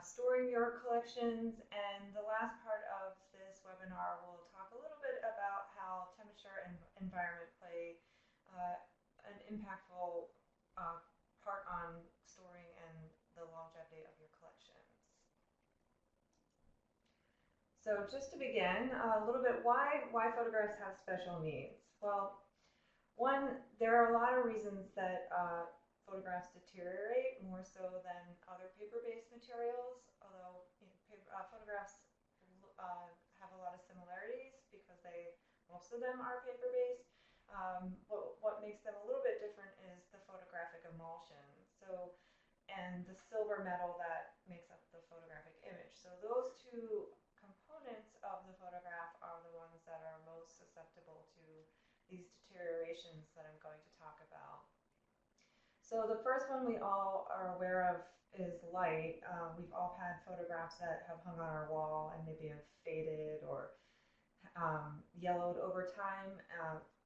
storing your collections, and the last part of this webinar will talk a little bit about how temperature and environment play uh, an impactful part on storing and the longevity of your collections. So just to begin, a little bit why photographs have special needs. Well, one, there are a lot of reasons that photographs deteriorate more so than other paper-based materials, although photographs have a lot of similarities because most of them are paper-based. What makes them a little bit different is the photographic emulsion. And the silver metal that makes up the photographic image. So those two components of the photograph are the ones that are most susceptible to these deteriorations that I'm going to talk about. So the first one we all are aware of is light. We've all had photographs that have hung on our wall and maybe have faded or yellowed over time.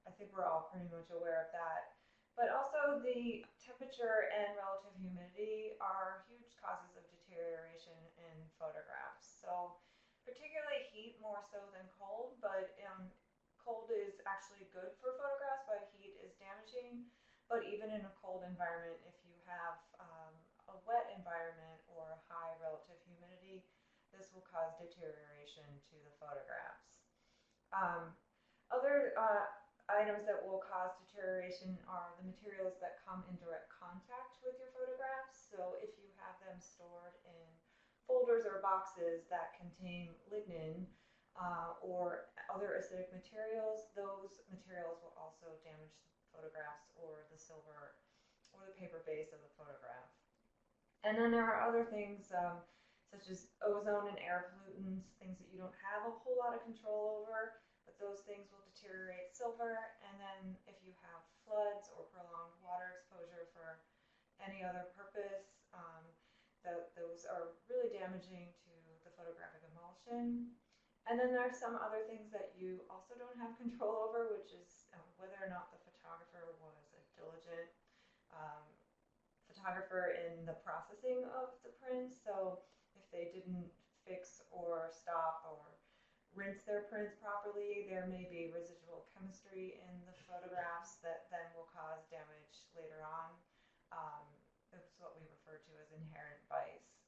I think we're all pretty much aware of that. But also the temperature and relative humidity are huge causes of deterioration in photographs. So particularly heat more so than cold, but cold is actually good for photographs, but heat is damaging. But even in a cold environment, if you have a wet environment or high relative humidity, this will cause deterioration to the photographs. Other items that will cause deterioration are the materials that come in direct contact with your photographs. So if you have them stored in folders or boxes that contain lignin or other acidic materials, those materials will also damage the photographs or the silver or the paper base of the photograph. And then there are other things such as ozone and air pollutants, things that you don't have a whole lot of control over, but those things will deteriorate silver. And then if you have floods or prolonged water exposure for any other purpose, those are really damaging to the photographic emulsion. And then there are some other things that you also don't have control over, which is whether or not the photographer was a diligent photographer in the processing of the prints. So if they didn't fix or stop or rinse their prints properly, there may be residual chemistry in the photographs that then will cause damage later on. It's what we refer to as inherent vice.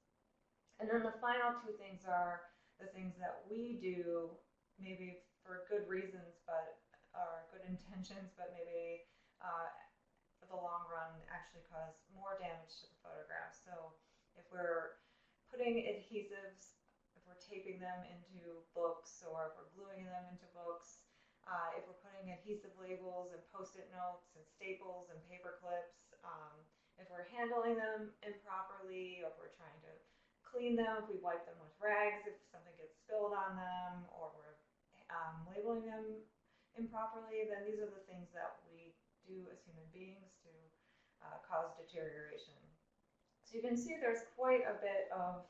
And then the final two things are the things that we do, maybe for good reasons, but or good intentions, but maybe for the long run actually cause more damage to the photograph. So if we're putting adhesives, if we're taping them into books, or if we're gluing them into books, if we're putting adhesive labels and post-it notes and staples and paper clips, if we're handling them improperly, or if we're trying to clean them, if we wipe them with rags, if something gets spilled on them, or we're labeling them improperly, then these are the things that we do as human beings to cause deterioration. So you can see there's quite a bit of,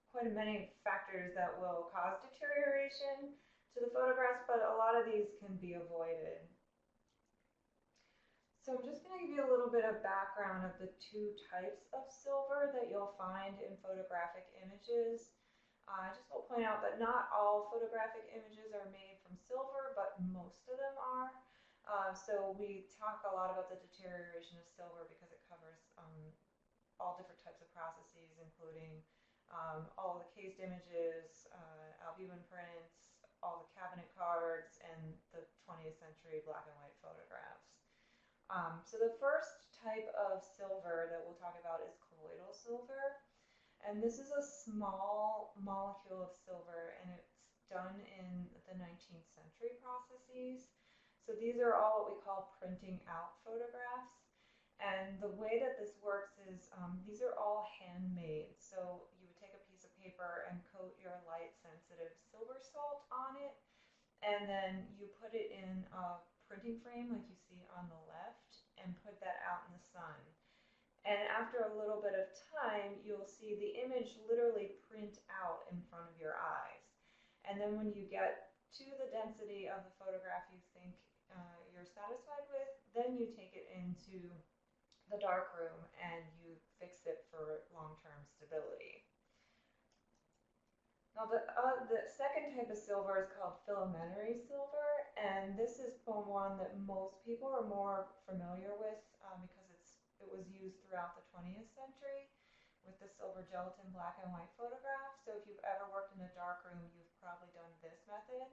quite a many factors that will cause deterioration to the photographs, but a lot of these can be avoided. So I'm just going to give you a little bit of background of the two types of silver that you'll find in photographic images. I just will point out that not all photographic images are made from silver, but most of them are. So we talk a lot about the deterioration of silver because it covers all different types of processes, including all the cased images, albumin prints, all the cabinet cards, and the 20th century black and white photographs. So the first type of silver that we'll talk about is colloidal silver. And this is a small molecule of silver, and it's done in the 19th century processes. So these are all what we call printing out photographs. And the way that this works is these are all handmade. So you would take a piece of paper and coat your light sensitive silver salt on it, and then you put it in a printing frame like you see on the left and put that out in the sun. And after a little bit of time, you'll see the image literally print out in front of your eyes. And then when you get to the density of the photograph you think you're satisfied with, then you take it into the darkroom and you fix it for long-term stability. Now the second type of silver is called filamentary silver, and this is the one that most people are more familiar with because it was used throughout the 20th century with the silver gelatin black and white photograph. So if you've ever worked in a dark room, you've probably done this method.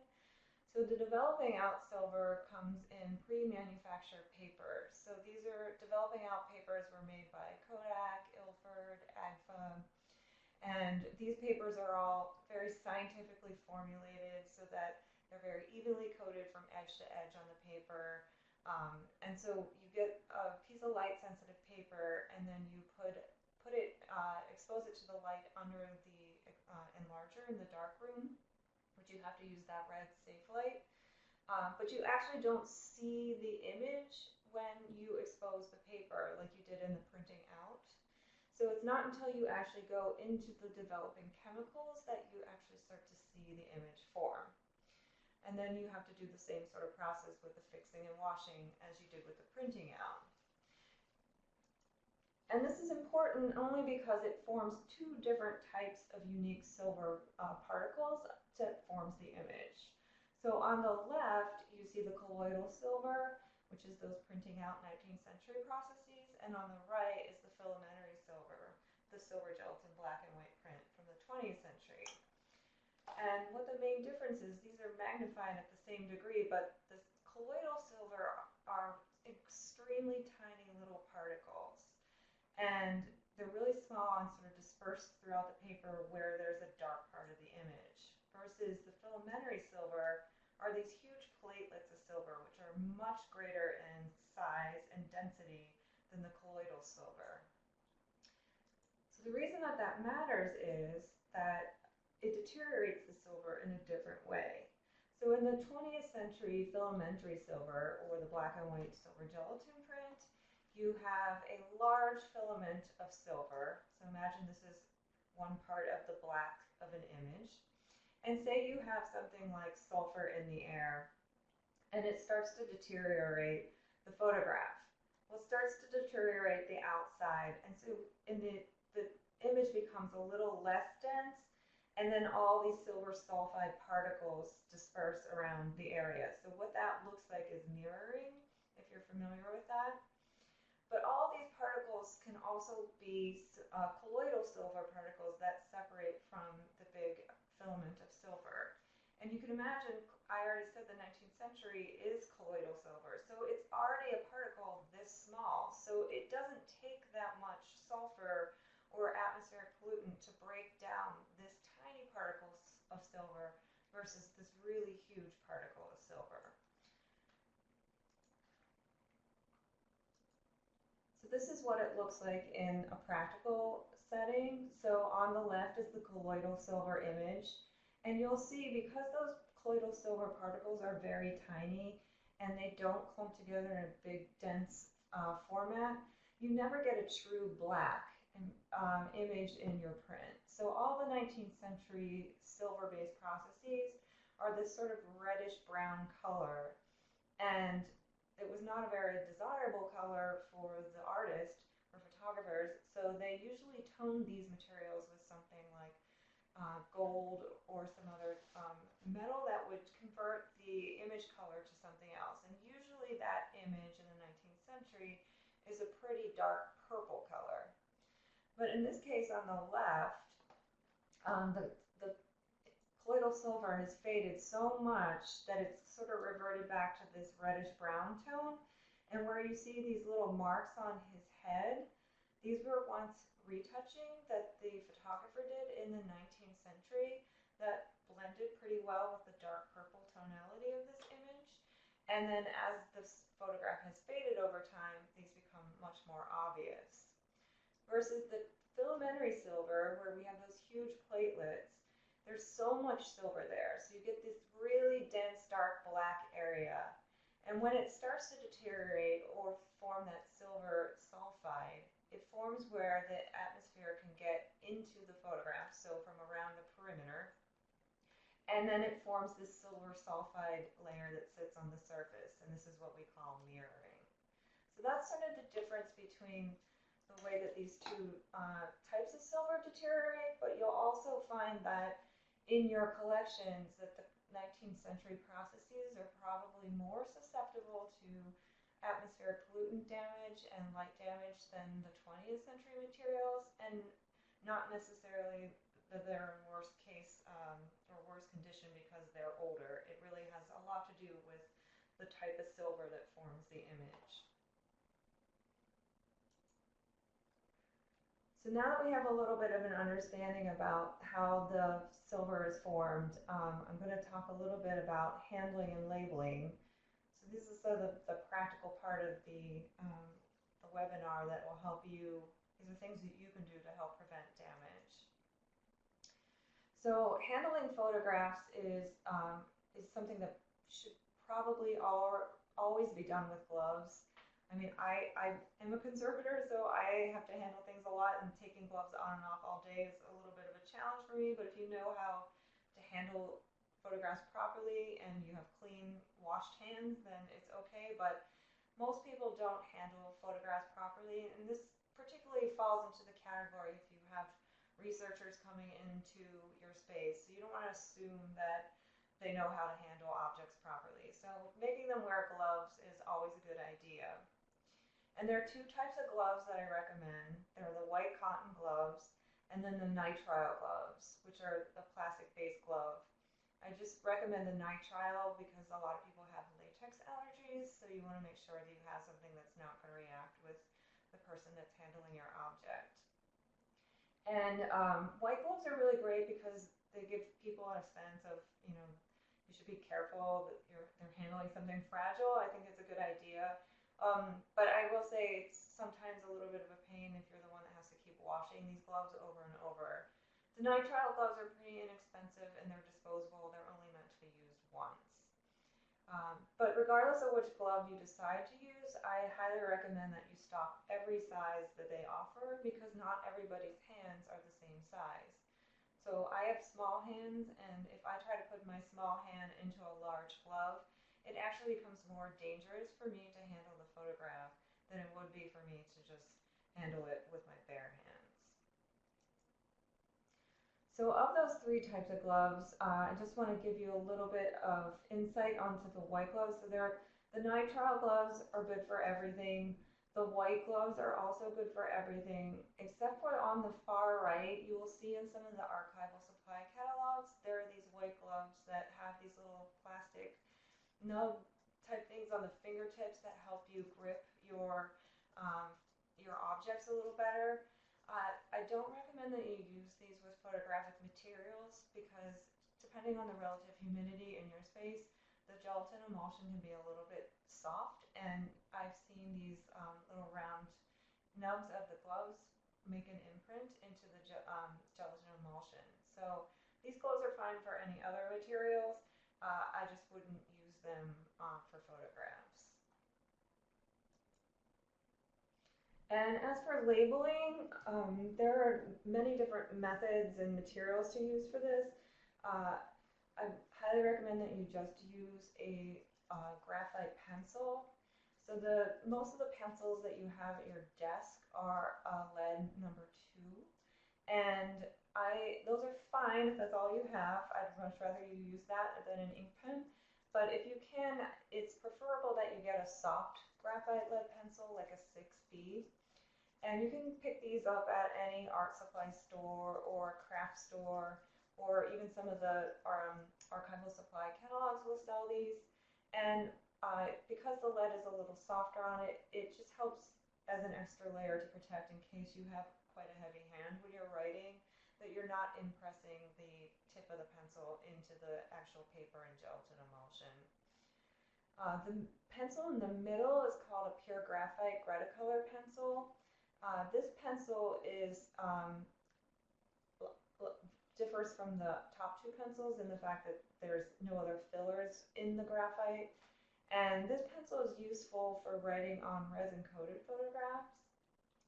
So the developing out silver comes in pre-manufactured papers. So these are developing out papers were made by Kodak, Ilford, AGFA, and these papers are all very scientifically formulated so that they're very evenly coated from edge to edge on the paper. And so you get a piece of light sensitive paper, and then you expose it to the light under the enlarger in the dark room, which you have to use that red safe light. But you actually don't see the image when you expose the paper like you did in the printing out. So it's not until you actually go into the developing chemicals that you actually start to see the image form. And then you have to do the same sort of process with the fixing and washing as you did with the printing out. And this is important only because it forms two different types of unique silver particles that forms the image. So on the left, you see the colloidal silver, which is those printing out 19th century processes, and on the right is the filamentary silver, the silver gelatin black and white print from the 20th century. And what the main difference is, these are magnified at the same degree, but the colloidal silver are extremely tiny little particles. And they're really small and sort of dispersed throughout the paper where there's a dark part of the image. Versus the filamentary silver are these huge platelets of silver, which are much greater in size and density than the colloidal silver. So the reason that that matters is that it deteriorates the silver in a different way. So in the 20th century filamentary silver, or the black and white silver gelatin print, you have a large filament of silver. So imagine this is one part of the black of an image. And say you have something like sulfur in the air, and it starts to deteriorate the photograph. Well, it starts to deteriorate the outside, and so the image becomes a little less dense, and then all these silver sulfide particles disperse around the area. So what that looks like is mirroring, if you're familiar with that. But all these particles can also be colloidal silver particles that separate from the big filament of silver. And you can imagine, I already said the 19th century is colloidal silver, so it's already a particle this small. So it doesn't take that much sulfur or atmospheric pollutant to break down this tiny particle of silver versus this really huge particle of silver. So this is what it looks like in a practical setting. So on the left is the colloidal silver image, and you'll see because those colloidal silver particles are very tiny and they don't clump together in a big dense format, you never get a true black image in your print. So all the 19th century silver-based processes are this sort of reddish brown color, and it was not a very desirable color for the artist or photographers, so they usually toned these materials with something like gold or some other metal that would convert the image color to something else. And usually that image in the 19th century is a pretty dark purple color. But in this case on the left, the colloidal silver has faded so much that it's sort of reverted back to this reddish brown tone. And where you see these little marks on his head, these were once retouching that the photographer did in the 19th century that blended pretty well with the dark purple tonality of this image. And then as this photograph has faded over time, these become much more obvious. Versus the filamentary silver, where we have those huge platelets, there's so much silver there. So you get this really dense, dark black area. And when it starts to deteriorate or form that silver sulfide, it forms where the atmosphere can get into the photograph, so from around the perimeter. And then it forms this silver sulfide layer that sits on the surface, and this is what we call mirroring. So that's sort of the difference between the way that these two types of silver deteriorate, but you'll also find that in your collections that the 19th century processes are probably more susceptible to atmospheric pollutant damage and light damage than the 20th century materials, and not necessarily that they're in worse case or worse condition because they're older. It really has a lot to do with the type of silver that forms the image. So now that we have a little bit of an understanding about how the silver is formed, I'm going to talk a little bit about handling and labeling. So this is the practical part of the webinar that will help you. These are things that you can do to help prevent damage. So handling photographs is something that should probably always be done with gloves. I mean, I am a conservator, so I have to handle things a lot, and taking gloves on and off all day is a little bit of a challenge for me, but if you know how to handle photographs properly and you have clean, washed hands, then it's okay, but most people don't handle photographs properly, and this particularly falls into the category if you have researchers coming into your space. So you don't want to assume that they know how to handle objects properly. So making them wear gloves is always a good idea. And there are two types of gloves that I recommend. They're the white cotton gloves and then the nitrile gloves, which are the plastic-based glove. I just recommend the nitrile because a lot of people have latex allergies, so you want to make sure that you have something that's not going to react with the person that's handling your object. And white gloves are really great because they give people a sense of, you should be careful that they're handling something fragile. I think it's a good idea. But I will say it's sometimes a little bit of a pain if you're the one that has to keep washing these gloves over and over. The nitrile gloves are pretty inexpensive and they're disposable. They're only meant to be used once. But regardless of which glove you decide to use, I highly recommend that you stock every size that they offer because not everybody's hands are the same size. So I have small hands, and if I try to put my small hand into a large glove, it actually becomes more dangerous for me to handle the photograph than it would be for me to just handle it with my bare hands. So of those three types of gloves, I just want to give you a little bit of insight onto the white gloves. So the nitrile gloves are good for everything. The white gloves are also good for everything, except for on the far right, you will see in some of the archival supply catalogs, there are these white gloves that have these little plastic nub type things on the fingertips that help you grip your objects a little better. I don't recommend that you use these with photographic materials because depending on the relative humidity in your space, the gelatin emulsion can be a little bit soft, and I've seen these little round nubs of the gloves make an imprint into the gelatin emulsion. So these gloves are fine for any other materials. I just wouldn't use them for photographs. And as for labeling, there are many different methods and materials to use for this. I highly recommend that you just use a graphite pencil. So most of the pencils that you have at your desk are lead number 2, and those are fine if that's all you have. I'd much rather you use that than an ink pen. But if you can, it's preferable that you get a soft graphite lead pencil, like a 6B. And you can pick these up at any art supply store or craft store, or even some of the archival supply catalogs will sell these. And because the lead is a little softer on it, it just helps as an extra layer to protect in case you have quite a heavy hand when you're writing, that you're not impressing the tip of the pencil into the actual paper and gelatin emulsion. The pencil in the middle is called a pure graphite Gretacolor pencil. This pencil differs from the top 2 pencils in the fact that there's no other fillers in the graphite. And this pencil is useful for writing on resin-coated photographs.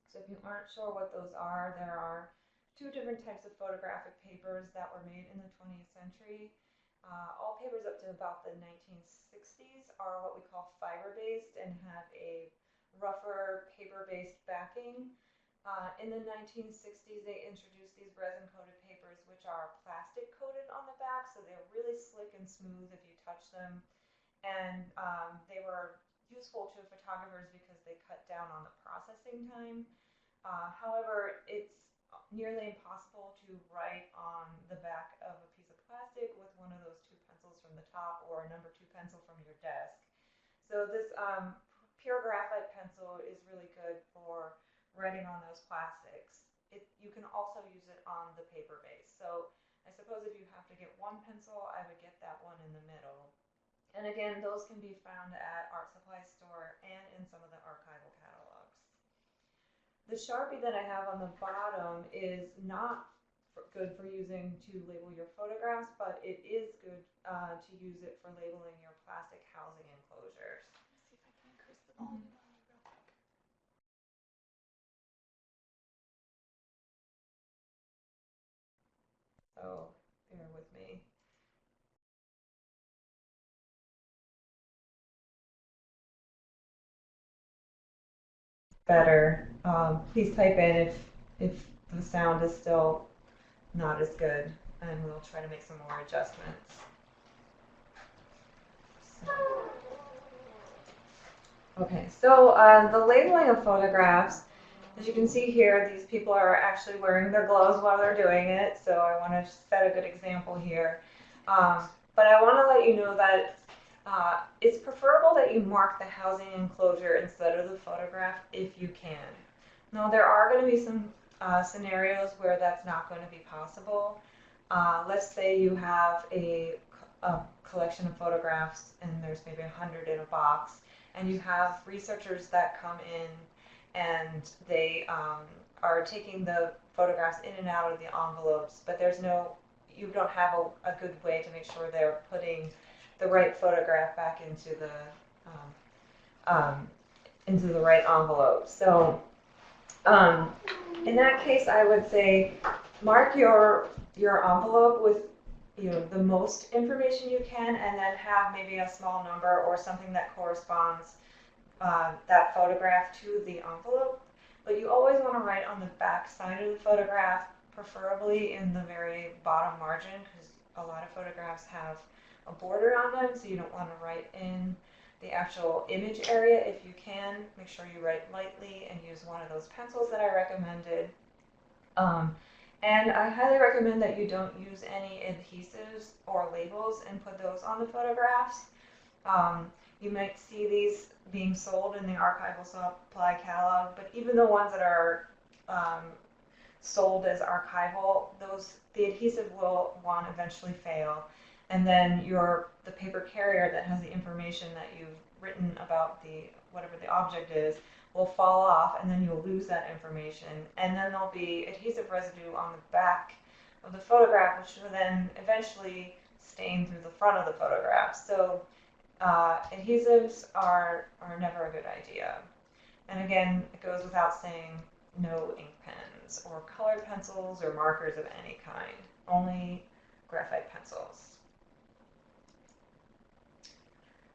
So if you aren't sure what those are, there are 2 different types of photographic papers that were made in the 20th century. All papers up to about the 1960s are what we call fiber-based and have a rougher paper-based backing. In the 1960s, they introduced these resin-coated papers, which are plastic-coated on the back, so they're really slick and smooth if you touch them. And they were useful to photographers because they cut down on the processing time. However, it's nearly impossible to write on the back of a piece of plastic with one of those two pencils from the top or a number 2 pencil from your desk. So this pure graphite pencil is really good for writing on those plastics. You can also use it on the paper base. So I suppose if you have to get one pencil, I would get that one in the middle. And again, those can be found at art supply store and in some of the archival catalogs. The Sharpie that I have on the bottom is not good for using to label your photographs, but it is good to use it for labeling your plastic housing enclosures. Let's see if I can increase the volume on you real quick. So bear with me. Better. Please type in if the sound is still not as good, and we'll try to make some more adjustments. Okay, so the labeling of photographs, as you can see here, these people are actually wearing their gloves while they're doing it, so I want to set a good example here. But I want to let you know that it's preferable that you mark the housing enclosure instead of the photograph if you can. Now, there are going to be some scenarios where that's not going to be possible. Let's say you have a collection of photographs and there's maybe 100 in a box, and you have researchers that come in and they are taking the photographs in and out of the envelopes, but you don't have a good way to make sure they're putting the right photograph back into the right envelope. So in that case, I would say mark your envelope with the most information you can, and then have maybe a small number or something that corresponds that photograph to the envelope. But you always want to write on the back side of the photograph, preferably in the very bottom margin, because a lot of photographs have a border on them, so you don't want to write in the actual image area. If you can, make sure you write lightly and use one of those pencils that I recommended. And I highly recommend that you don't use any adhesives or labels and put those on the photographs. You might see these being sold in the archival supply catalog, but even the ones that are sold as archival, the adhesive will eventually fail, and then the paper carrier that has the information that you've written about whatever the object is will fall off, and then you'll lose that information, and then there'll be adhesive residue on the back of the photograph, which will then eventually stain through the front of the photograph. So adhesives are never a good idea. And again, it goes without saying, no ink pens or colored pencils or markers of any kind, only graphite pencils.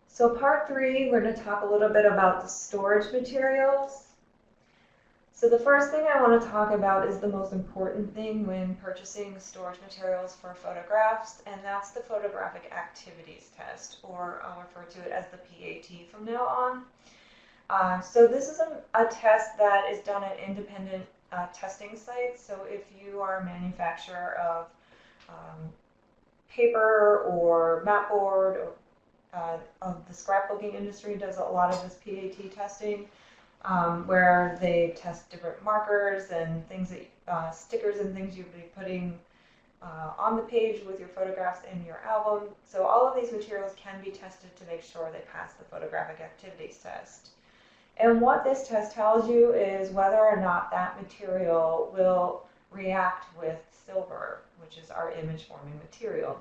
So part 3, we're going to talk a little bit about the storage materials. So the first thing I want to talk about is the most important thing when purchasing storage materials for photographs, and that's the photographic activities test, or I'll refer to it as the PAT from now on. So this is a test that is done at independent testing sites. So if you are a manufacturer of paper or mat board, or of the scrapbooking industry does a lot of this PAT testing, where they test different markers and things that stickers and things you'll be putting on the page with your photographs in your album. So all of these materials can be tested to make sure they pass the photographic activities test. And what this test tells you is whether or not that material will react with silver, which is our image forming material.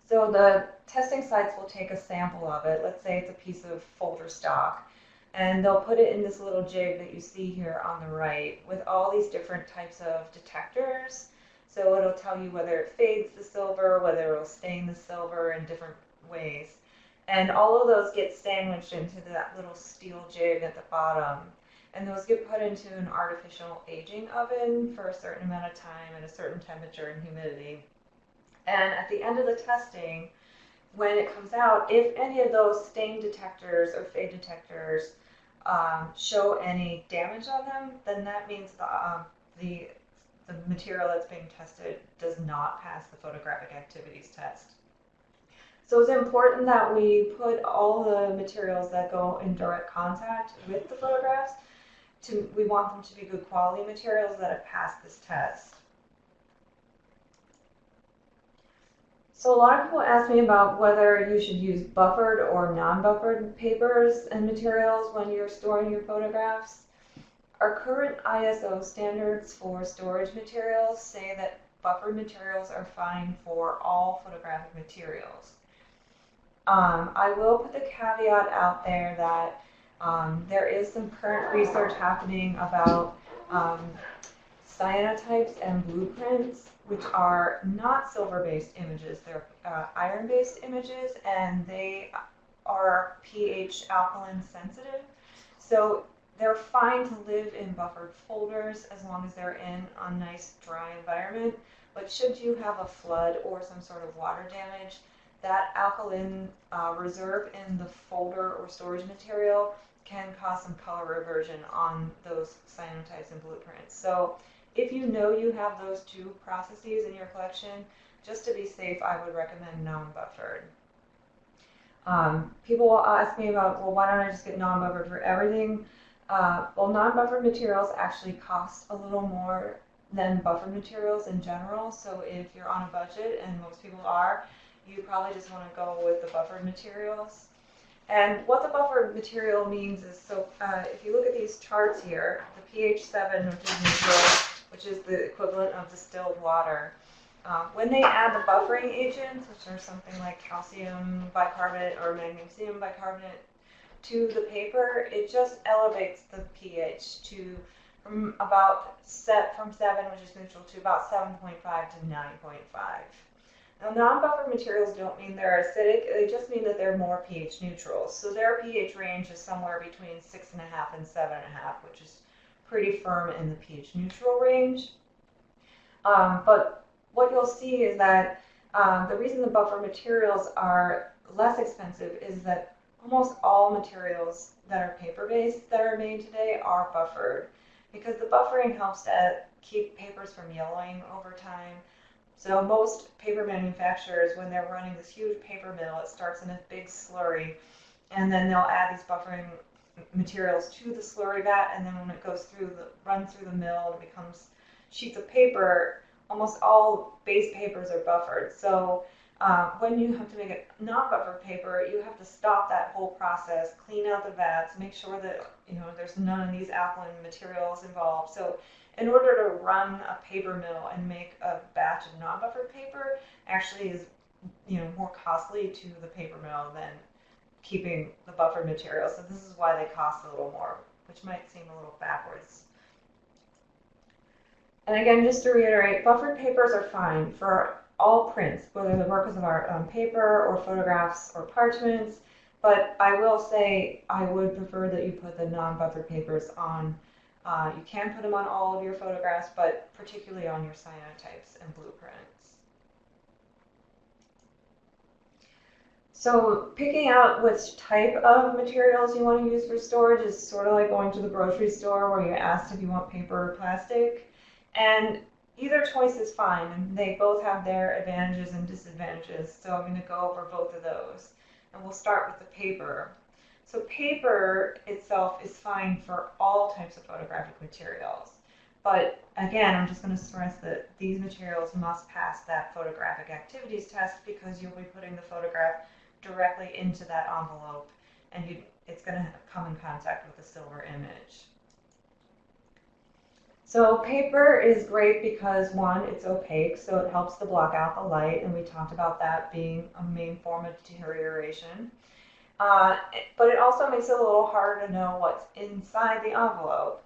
So the testing sites will take a sample of it. Let's say it's a piece of folder stock, and they'll put it in this little jig that you see here on the right with all these different types of detectors. So it'll tell you whether it fades the silver, whether it'll stain the silver in different ways. And all of those get sandwiched into that little steel jig at the bottom. and those get put into an artificial aging oven for a certain amount of time at a certain temperature and humidity. And at the end of the testing, when it comes out, if any of those stain detectors or fade detectors show any damage on them, then that means the material that's being tested does not pass the photographic activities test. So it's important that we put all the materials that go in direct contact with the photographs, we want them to be good quality materials that have passed this test. So a lot of people ask me about whether you should use buffered or non-buffered papers and materials when you're storing your photographs. Our current ISO standards for storage materials say that buffered materials are fine for all photographic materials. I will put the caveat out there that there is some current research happening about cyanotypes and blueprints, which are not silver-based images. They're iron-based images, and they are pH alkaline sensitive. So they're fine to live in buffered folders as long as they're in a nice dry environment. But should you have a flood or some sort of water damage, that alkaline reserve in the folder or storage material can cause some color reversion on those cyanotypes and blueprints. So if you know you have those two processes in your collection, just to be safe, I would recommend non-buffered. People will ask me about, well, why don't I just get non-buffered for everything? Well, non-buffered materials actually cost a little more than buffered materials in general. So if you're on a budget, and most people are, you probably just want to go with the buffered materials. And what the buffered material means is, so if you look at these charts here, the pH 7, which is neutral, which is the equivalent of distilled water, when they add the buffering agents, which are something like calcium bicarbonate or magnesium bicarbonate, to the paper, it just elevates the pH to from 7, which is neutral, to about 7.5 to 9.5. Now, non-buffered materials don't mean they're acidic, they just mean that they're more pH neutral. So their pH range is somewhere between 6.5 and 7.5, which is pretty firm in the pH neutral range. But what you'll see is that the reason the buffer materials are less expensive is that almost all materials that are paper-based that are made today are buffered, because the buffering helps to keep papers from yellowing over time. So most paper manufacturers, when they're running this huge paper mill, it starts in a big slurry, and then they'll add these buffering materials to the slurry vat, and then when it goes through runs through the mill and becomes sheets of paper, almost all base papers are buffered. So when you have to make a non-buffered paper, you have to stop that whole process, clean out the vats, make sure that there's none of these alkaline materials involved. So in order to run a paper mill and make a batch of non-buffered paper actually is more costly to the paper mill than keeping the buffered material. So this is why they cost a little more, which might seem a little backwards. And again, just to reiterate, buffered papers are fine for all prints, whether the work is of art on paper or photographs or parchments, but I will say I would prefer that you put the non-buffered papers on. You can put them on all of your photographs, but particularly on your cyanotypes and blueprints. So picking out which type of materials you want to use for storage is sort of like going to the grocery store where you're asked if you want paper or plastic. And either choice is fine, and they both have their advantages and disadvantages, so I'm going to go over both of those. And we'll start with the paper. So paper itself is fine for all types of photographic materials. But again, I'm just going to stress that these materials must pass that photographic activities test, because you'll be putting the photograph directly into that envelope, and it's going to come in contact with the silver image. So paper is great because, one, it's opaque, so it helps to block out the light, and we talked about that being a main form of deterioration. But it also makes it a little harder to know what's inside the envelope.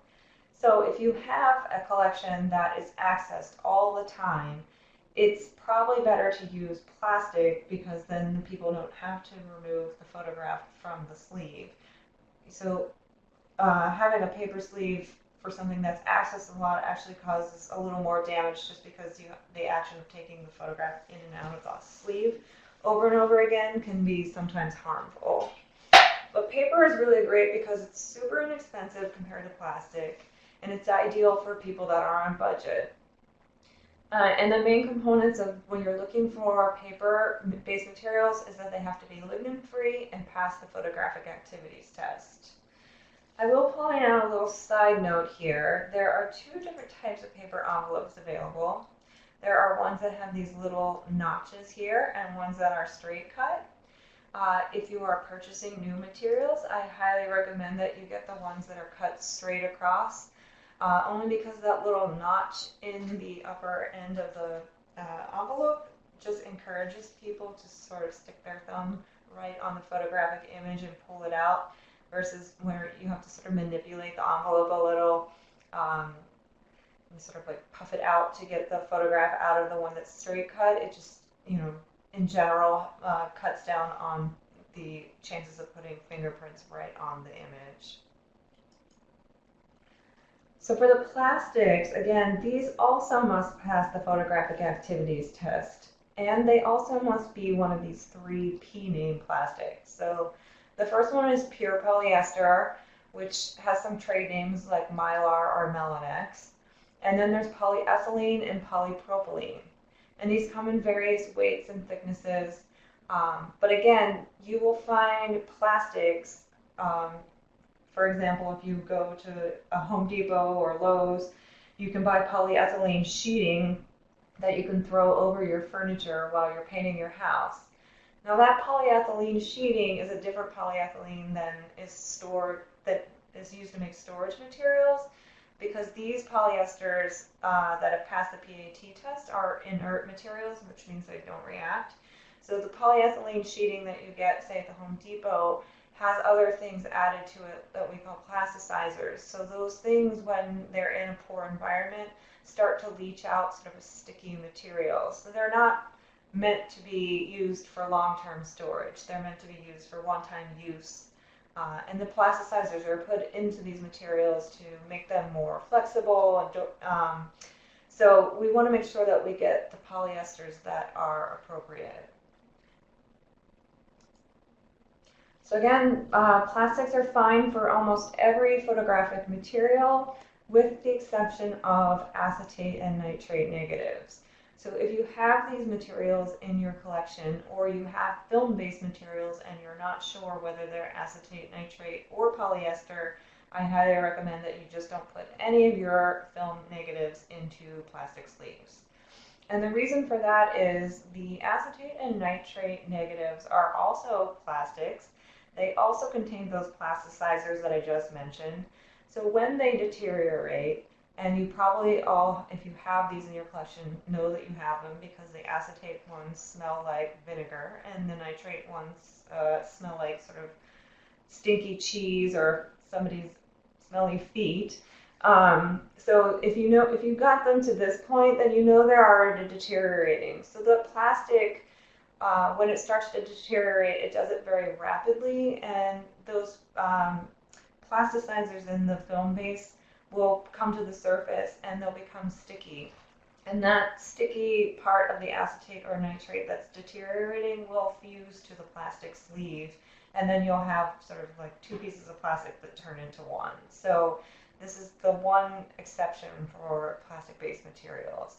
So if you have a collection that is accessed all the time, it's probably better to use plastic, because then people don't have to remove the photograph from the sleeve. So having a paper sleeve for something that's accessed a lot actually causes a little more damage just because the action of taking the photograph in and out of the sleeve over and over again can be sometimes harmful. But paper is really great because it's super inexpensive compared to plastic, and it's ideal for people that are on budget. And the main components of when you're looking for paper-based materials is that they have to be lignin-free and pass the photographic activities test. I will point out a little side note here. There are two different types of paper envelopes available. There are ones that have these little notches here and ones that are straight cut. If you are purchasing new materials, I highly recommend that you get the ones that are cut straight across, only because that little notch in the upper end of the envelope just encourages people to sort of stick their thumb right on the photographic image and pull it out, versus where you have to sort of manipulate the envelope a little and sort of like puff it out to get the photograph out of the one that's straight cut. It just, in general, cuts down on the chances of putting fingerprints right on the image. So for the plastics, again, these also must pass the photographic activities test, and they also must be one of these 3P name plastics. So the first one is pure polyester, which has some trade names like Mylar or Melanex. And then there's polyethylene and polypropylene. And these come in various weights and thicknesses. But again, you will find plastics, for example, if you go to a Home Depot or Lowe's, you can buy polyethylene sheeting that you can throw over your furniture while you're painting your house. Now that polyethylene sheeting is a different polyethylene than that is used to make storage materials, because these polyesters that have passed the PAT test are inert materials, which means they don't react. So the polyethylene sheeting that you get, say, at the Home Depot, has other things added to it that we call plasticizers. So those things, when they're in a poor environment, start to leach out sort of a sticky material. So they're not meant to be used for long-term storage. They're meant to be used for one-time use. And the plasticizers are put into these materials to make them more flexible. And so we want to make sure that we get the polyesters that are appropriate. So again, plastics are fine for almost every photographic material, with the exception of acetate and nitrate negatives. So if you have these materials in your collection, or you have film-based materials and you're not sure whether they're acetate, nitrate, or polyester, I highly recommend that you just don't put any of your film negatives into plastic sleeves. And the reason for that is the acetate and nitrate negatives are also plastics. They also contain those plasticizers that I just mentioned. So when they deteriorate, and you probably all, if you have these in your collection, know that you have them, because the acetate ones smell like vinegar and the nitrate ones smell like sort of stinky cheese or somebody's smelly feet. So if you got them to this point, then you know they're already deteriorating. So the plastic, when it starts to deteriorate, it does it very rapidly, and those plasticizers in the film base will come to the surface and they'll become sticky. And that sticky part of the acetate or nitrate that's deteriorating will fuse to the plastic sleeve, and then you'll have sort of like two pieces of plastic that turn into one. So this is the one exception for plastic-based materials.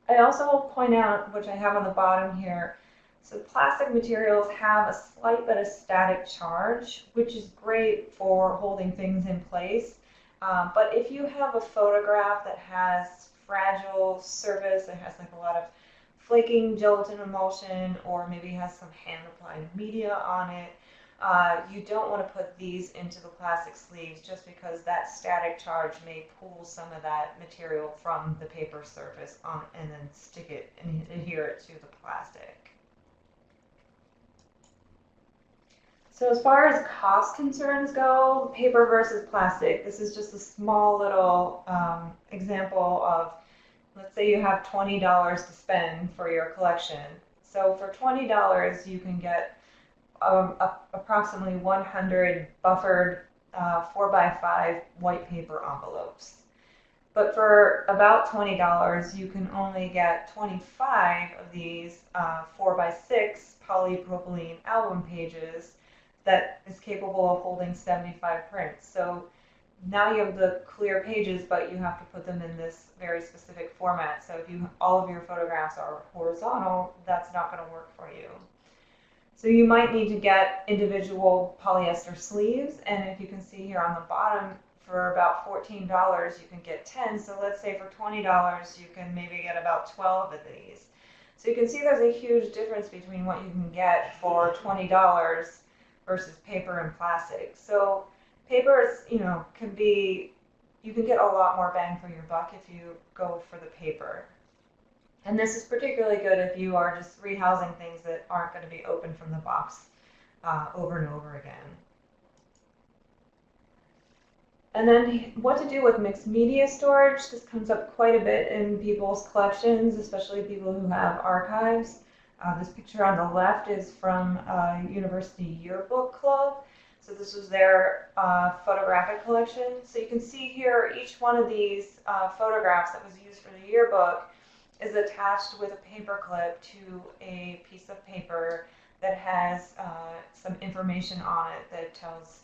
I also will point out, which I have on the bottom here, so plastic materials have a slight but a static charge, which is great for holding things in place. But if you have a photograph that has fragile surface, that has like a lot of flaking gelatin emulsion, or maybe has some hand-applied media on it, you don't want to put these into the plastic sleeves, just because that static charge may pull some of that material from the paper surface on, and then stick it and adhere it to the plastic. So as far as cost concerns go, paper versus plastic, this is just a small little example of, let's say you have $20 to spend for your collection. So for $20, you can get approximately 100 buffered 4x5 white paper envelopes. But for about $20, you can only get 25 of these 4x6 polypropylene album pages that is capable of holding 75 prints. So now you have the clear pages, but you have to put them in this very specific format. So if all of your photographs are horizontal, that's not going to work for you. So you might need to get individual polyester sleeves, and if you can see here on the bottom, for about $14, you can get 10. So let's say for $20, you can maybe get about 12 of these. So you can see there's a huge difference between what you can get for $20 versus paper and plastic. So paper is, you can get a lot more bang for your buck if you go for the paper. And this is particularly good if you are just rehousing things that aren't going to be opened from the box over and over again. And then what to do with mixed media storage. This comes up quite a bit in people's collections, especially people who have archives. This picture on the left is from a university yearbook club. So this was their photographic collection. So you can see here each one of these photographs that was used for the yearbook is attached with a paper clip to a piece of paper that has some information on it that tells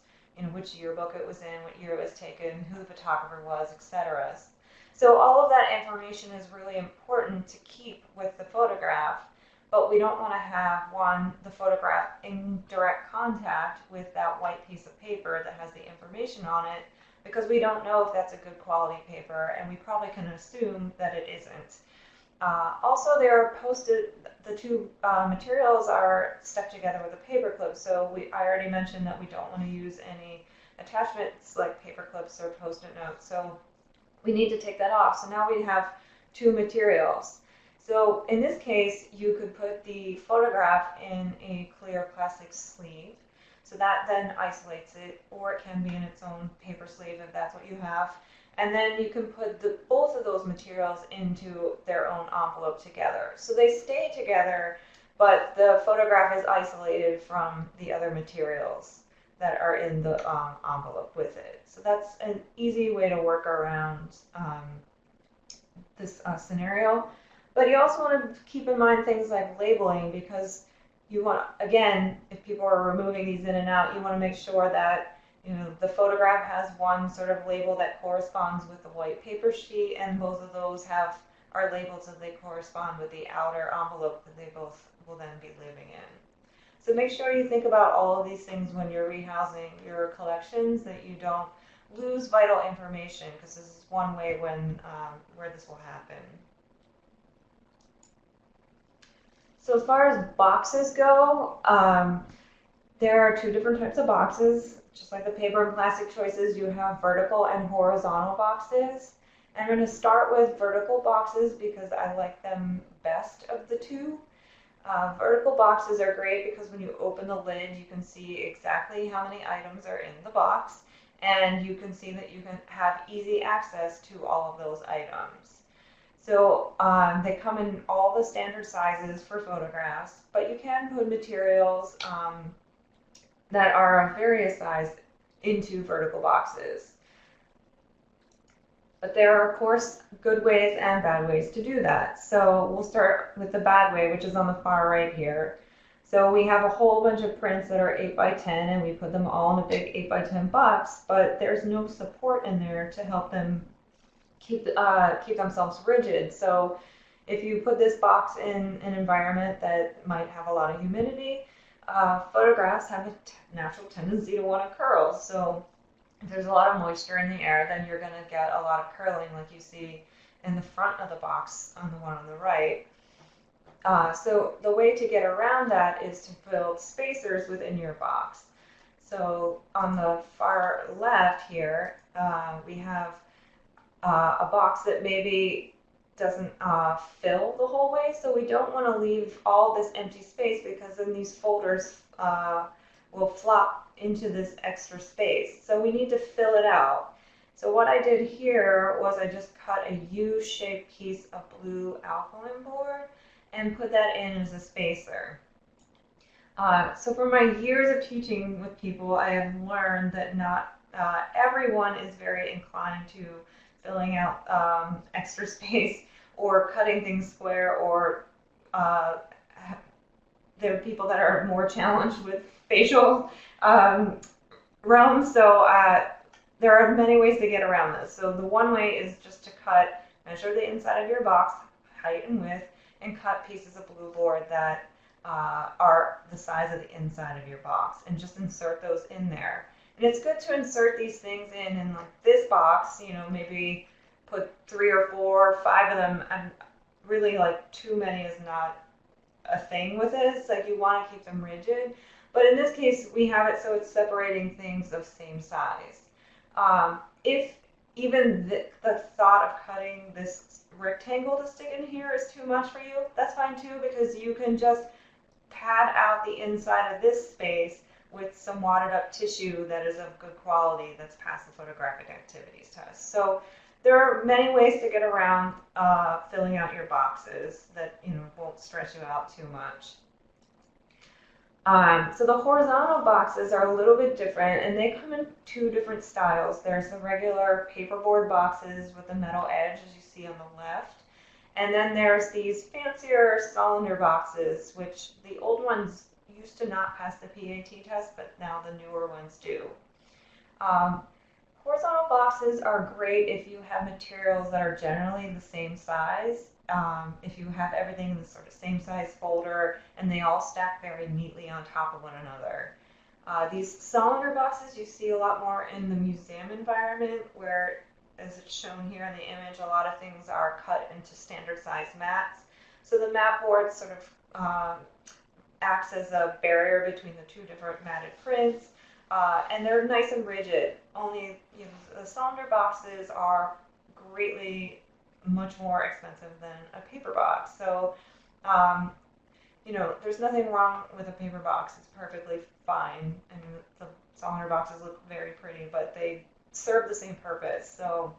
which yearbook it was in, what year it was taken, who the photographer was, etc. So all of that information is really important to keep with the photograph, but we don't want to have the photograph in direct contact with that white piece of paper that has the information on it, because we don't know if that's a good quality paper, and we probably can assume that it isn't. Also, the two materials are stuck together with a paper clip, so I already mentioned that we don't want to use any attachments like paper clips or post-it notes, so we need to take that off. So now we have two materials. So in this case, you could put the photograph in a clear plastic sleeve, so that then isolates it, or it can be in its own paper sleeve if that's what you have. And then you can put both of those materials into their own envelope together. So they stay together, but the photograph is isolated from the other materials that are in the envelope with it. So that's an easy way to work around this scenario. But you also want to keep in mind things like labeling, because you want, again, if people are removing these in and out, you want to make sure that the photograph has one sort of label that corresponds with the white paper sheet, and both of those are labeled so they correspond with the outer envelope that they both will then be living in. So make sure you think about all of these things when you're rehousing your collections, that you don't lose vital information, because this is one way where this will happen. So as far as boxes go, there are two different types of boxes. Just like the paper and plastic choices, you have vertical and horizontal boxes. I'm going to start with vertical boxes because I like them best of the two. Vertical boxes are great because when you open the lid, you can see exactly how many items are in the box, and you can see that you can have easy access to all of those items. So they come in all the standard sizes for photographs, but you can put materials that are of various sizes into vertical boxes. But there are, of course, good ways and bad ways to do that. So we'll start with the bad way, which is on the far right here. So we have a whole bunch of prints that are 8x10, and we put them all in a big 8x10 box, but there's no support in there to help them keep themselves rigid. So if you put this box in an environment that might have a lot of humidity, photographs have a natural tendency to want to curl. So if there's a lot of moisture in the air, then you're going to get a lot of curling like you see in the front of the box on the one on the right. So the way to get around that is to build spacers within your box. So on the far left here, we have a box that maybe doesn't fill the whole way, so we don't want to leave all this empty space, because then these folders will flop into this extra space. So we need to fill it out. So what I did here was I just cut a U-shaped piece of blue alkaline board and put that in as a spacer. So for my years of teaching with people, I have learned that not everyone is very inclined to filling out extra space or cutting things square, or there are people that are more challenged with facial realms. So there are many ways to get around this. So the one way is just to measure the inside of your box, height and width, and cut pieces of blue board that are the size of the inside of your box, and just insert those in there. And it's good to insert these things in like this box, maybe put 3 or 4 or 5 of them, and really like too many is not a thing with it. It's like you want to keep them rigid. But in this case, we have it so it's separating things of same size. If even the thought of cutting this rectangle to stick in here is too much for you, that's fine too, because you can just pad out the inside of this space with some wadded up tissue that is of good quality that's passed the photographic activities test. So there are many ways to get around filling out your boxes that won't stress you out too much. So the horizontal boxes are a little bit different, and they come in 2 different styles. There's the regular paperboard boxes with the metal edge, as you see on the left. And then there's these fancier cylinder boxes, which the old ones used to not pass the PAT test, but now the newer ones do. Horizontal boxes are great if you have materials that are generally the same size. If you have everything in the sort of same size folder and they all stack very neatly on top of one another. These cylinder boxes you see a lot more in the museum environment, where, as it's shown here in the image, a lot of things are cut into standard size mats. So the mat board sort of acts as a barrier between the 2 different matted prints, and they're nice and rigid. Only the cylinder boxes are greatly much more expensive than a paper box. So there's nothing wrong with a paper box. It's perfectly fine. I mean, the cylinder boxes look very pretty, but they serve the same purpose. So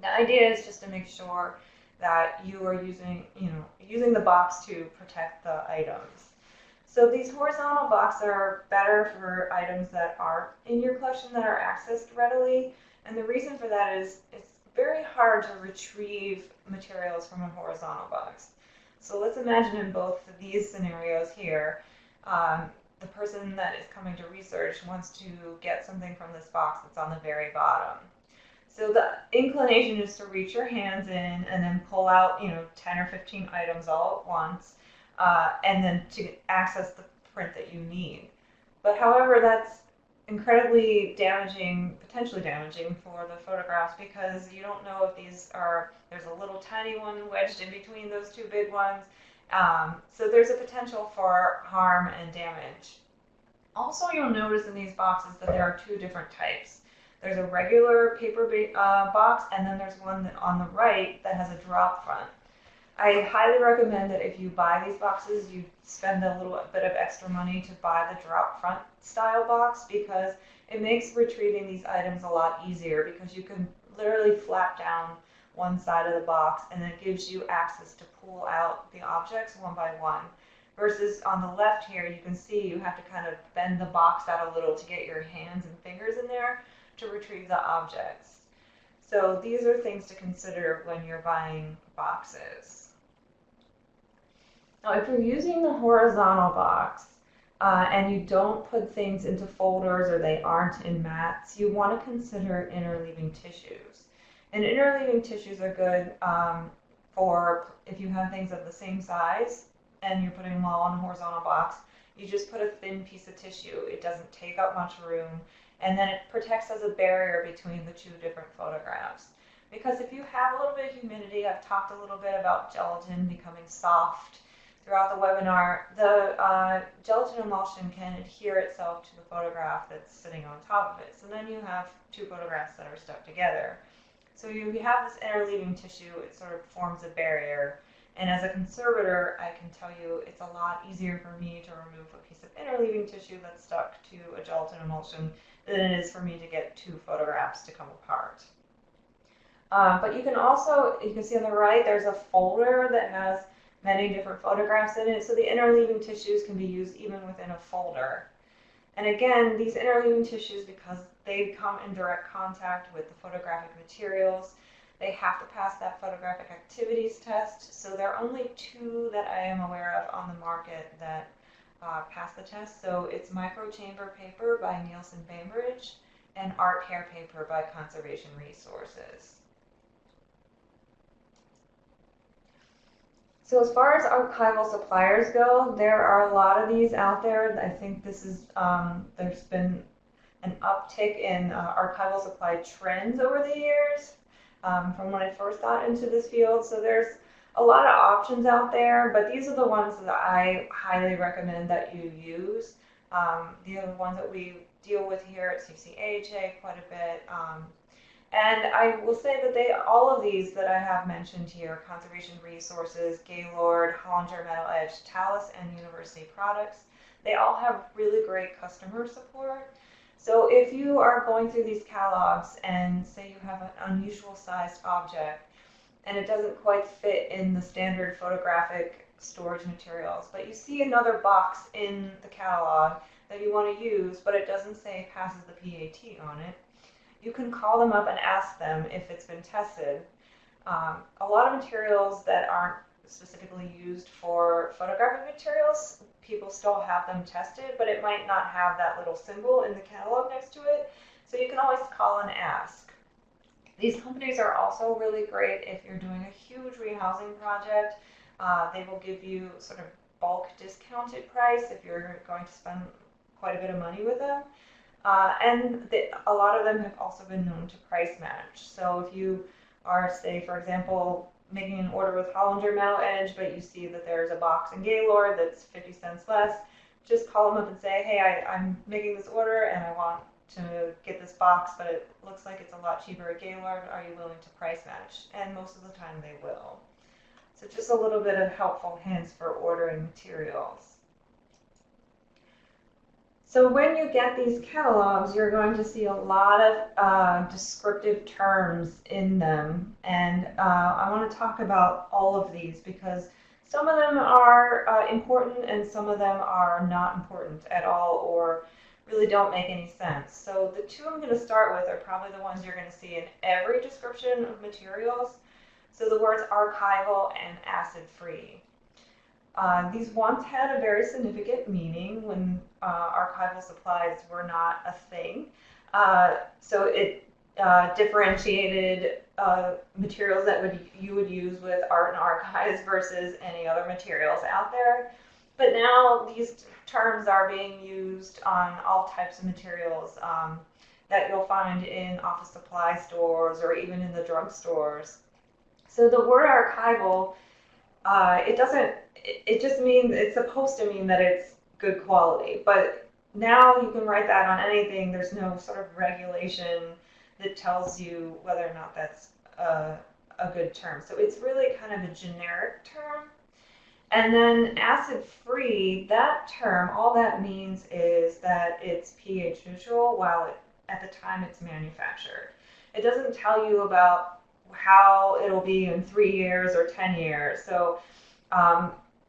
the idea is just to make sure that you are using the box to protect the items. So these horizontal boxes are better for items that aren't in your collection, that are accessed readily. And the reason for that is it's very hard to retrieve materials from a horizontal box. So let's imagine in both of these scenarios here, the person that is coming to research wants to get something from this box that's on the very bottom. So the inclination is to reach your hands in and then pull out 10 or 15 items all at once, and then to access the print that you need. But however, that's incredibly damaging, potentially damaging for the photographs, because you don't know if there's a little tiny one wedged in between those 2 big ones. So there's a potential for harm and damage. Also, you'll notice in these boxes that there are 2 different types. There's a regular paper box, and then there's one that on the right that has a drop front. I highly recommend that if you buy these boxes, you spend a little bit of extra money to buy the drop front style box, because it makes retrieving these items a lot easier, because you can literally flap down one side of the box and it gives you access to pull out the objects one by one. Versus on the left here, you can see you have to kind of bend the box out a little to get your hands and fingers in there to retrieve the objects. So these are things to consider when you're buying boxes. Now, if you're using the horizontal box and you don't put things into folders, or they aren't in mats, you want to consider interleaving tissues. And interleaving tissues are good for if you have things of the same size and you're putting them all in a horizontal box. You just put a thin piece of tissue. It doesn't take up much room, and then it protects as a barrier between the 2 different photographs. Because if you have a little bit of humidity, I've talked a little bit about gelatin becoming soft throughout the webinar. The gelatin emulsion can adhere itself to the photograph that's sitting on top of it. So then you have 2 photographs that are stuck together. So you have this interleaving tissue, it sort of forms a barrier. And as a conservator, I can tell you it's a lot easier for me to remove a piece of interleaving tissue that's stuck to a gelatin emulsion than it is for me to get 2 photographs to come apart. But you can see on the right, there's a folder that has many different photographs in it. So the interleaving tissues can be used even within a folder. And again, these interleaving tissues, because they come in direct contact with the photographic materials. They have to pass that photographic activities test. So there are only 2 that I am aware of on the market that pass the test. So it's microchamber paper by Nielsen Bainbridge and art care paper by Conservation Resources. So as far as archival suppliers go, there are a lot of these out there. I think this is, there's been an uptick in archival supply trends over the years from when I first got into this field. So there's a lot of options out there, but these are the ones that I highly recommend that you use. These are the ones that we deal with here at CCAHA quite a bit. And I will say that all of these that I have mentioned here, Conservation Resources, Gaylord, Hollinger Metal Edge, Talus, and University Products, they all have really great customer support. So if you are going through these catalogs and say you have an unusual sized object and it doesn't quite fit in the standard photographic storage materials, but you see another box in the catalog that you want to use, but it doesn't say passes the PAT on it, you can call them up and ask them if it's been tested. A lot of materials that aren't specifically used for photographic materials, people still have them tested, but it might not have that little symbol in the catalog next to it. So you can always call and ask. These companies are also really great if you're doing a huge rehousing project. They will give you sort of bulk discounted price if you're going to spend quite a bit of money with them. A lot of them have also been known to price match. So if you are, say, for example, making an order with Hollinger Metal Edge, but you see that there's a box in Gaylord that's 50 cents less, just call them up and say, hey, I'm making this order and I want to get this box, but it looks like it's a lot cheaper at Gaylord. Are you willing to price match? And most of the time they will. So just a little bit of helpful hints for ordering materials. So when you get these catalogs, you're going to see a lot of descriptive terms in them. And I want to talk about all of these because some of them are important and some of them are not important at all or really don't make any sense. So the 2 I'm going to start with are probably the ones you're going to see in every description of materials. So the words archival and acid-free. These once had a very significant meaning when archival supplies were not a thing. So it differentiated materials that you would use with art and archives versus any other materials out there. But now these terms are being used on all types of materials that you'll find in office supply stores or even in the drugstores. So the word archival, it just means, it's supposed to mean that it's good quality, but now you can write that on anything. There's no sort of regulation that tells you whether or not that's a good term. So it's really kind of a generic term. And then acid-free, that term, all that means is that it's pH neutral while at the time it's manufactured. It doesn't tell you about how it'll be in 3 years or 10 years. So